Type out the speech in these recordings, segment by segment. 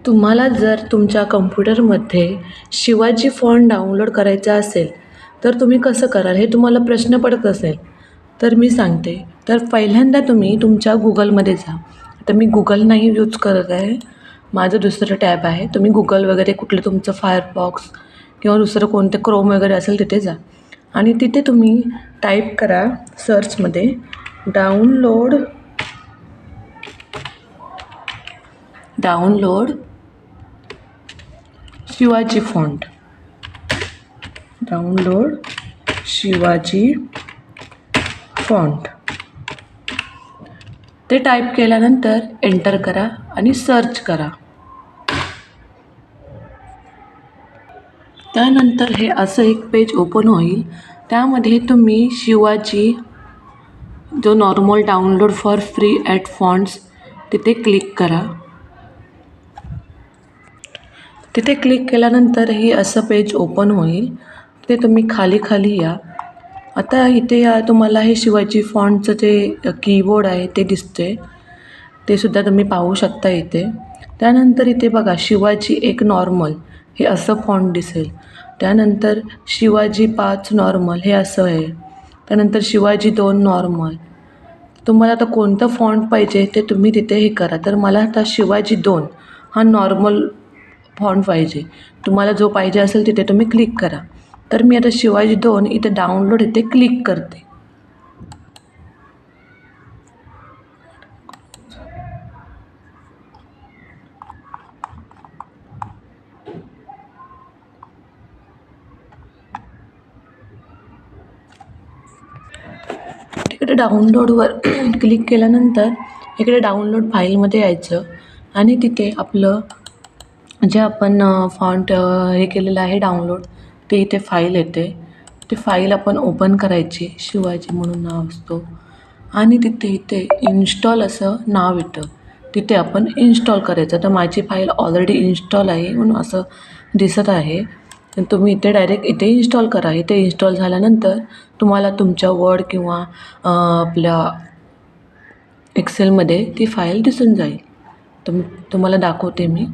तुम्हाला जर तुमच्या कम्प्युटरमध्ये शिवाजी फॉन्ट डाउनलोड करायचा असेल तर तुम्ही कसं कराल हे तुम्हाला प्रश्न पडत असेल तर मी सांगते. तर पहिल्यांदा तुम्ही तुमच्या गुगलमध्ये जा. आता मी गुगल नाही यूज करत आहे, माझं दुसरं टॅब आहे. तुम्ही गुगल वगैरे कुठलं तुमचं फायरफॉक्स किंवा दुसरं कोणतं क्रोम वगैरे असेल तिथे जा आणि तिथे तुम्ही टाईप करा सर्चमध्ये download Shivaji font. Download Shivaji font ते टाईप केल्यानंतर एंटर करा आणि सर्च करा. त्यानंतर हे असं एक पेज ओपन होईल. त्यामध्ये तुम्ही शिवाजी जो normal download for free at fonts तिथे क्लिक करा. तिथे क्लिक केल्यानंतर हे असं पेज ओपन होईल. ते तुम्ही खाली या. आता इथे तुम्हाला हे शिवाजी फॉन्टचं जे कीबोर्ड आहे ते दिसते, ते सुद्धा तुम्ही पाहू शकता इथे. त्यानंतर इथे बघा शिवाजी एक नॉर्मल हे असं फॉन्ट दिसेल. त्यानंतर शिवाजी 5 नॉर्मल हे असं आहे. त्यानंतर शिवाजी 2 नॉर्मल. तुम्हाला आता कोणतं फॉन्ट पाहिजे ते तुम्ही तिथे हे करा. तर मला आता शिवाजी 2 हा नॉर्मल फॉन्ट पाहिजे. तुम्हाला जो पाहिजे असेल तिथे तुम्ही क्लिक करा. तर मी आता शिवाजी 2 इथे डाउनलोड इथे क्लिक करते. तिकडे डाउनलोडवर क्लिक केल्यानंतर इकडे डाउनलोड फाईलमध्ये यायचं आणि तिथे आपलं जे आपण फॉन्ट हे केलेलं आहे डाउनलोड ते इथे फाईल येते. ती फाईल आपण ओपन करायची. शिवाजी म्हणून नाव असतो आणि इथे इन्स्टॉल असं नाव येतं. तिथे आपण इन्स्टॉल करायचं. तर माझी फाईल ऑलरेडी इन्स्टॉल आहे म्हणून असं दिसत आहे. तुम्ही इथे डायरेक्ट इथे इन्स्टॉल करा. इथे इन्स्टॉल झाल्यानंतर तुम्हाला तुमच्या वर्ड किंवा आपल्या एक्सेलमध्ये ती फाईल दिसून जाईल. तुम्हाला दाखवते मी.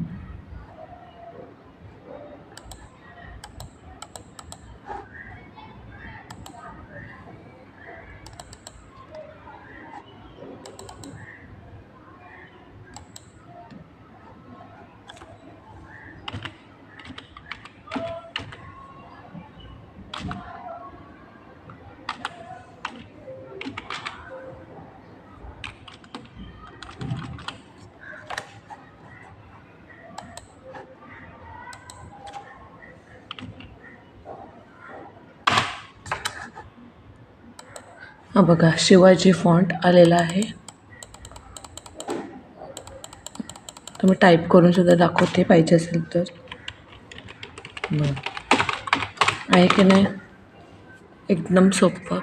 हा बघा शिवाजी फॉन्ट आलेला आहे. तुम्ही टाईप करून सुद्धा दाखवते पाहिजे असेल तर. आहे की नाही एकदम सोपं.